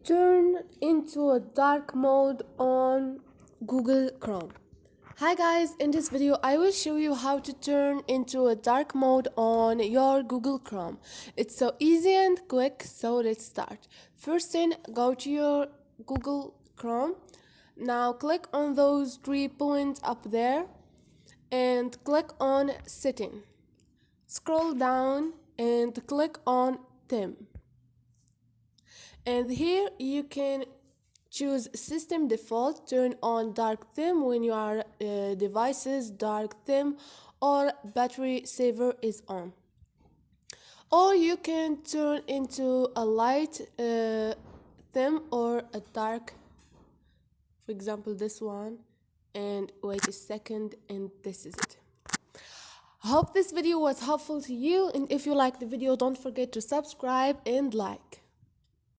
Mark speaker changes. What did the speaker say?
Speaker 1: Turn into a dark mode on Google Chrome. Hi guys, in this video I will show you how to turn into a dark mode on your Google Chrome. It's so easy and quick, so let's start. First thing, go to your Google Chrome. Now click on those 3 points up there and click on Setting. Scroll down and click on Theme. And here you can choose system default, turn on dark theme when your device's dark theme or battery saver is on. Or you can turn into a light theme or a dark, for example this one, and wait a second, and this is it. I hope this video was helpful to you, and if you like the video, don't forget to subscribe and like.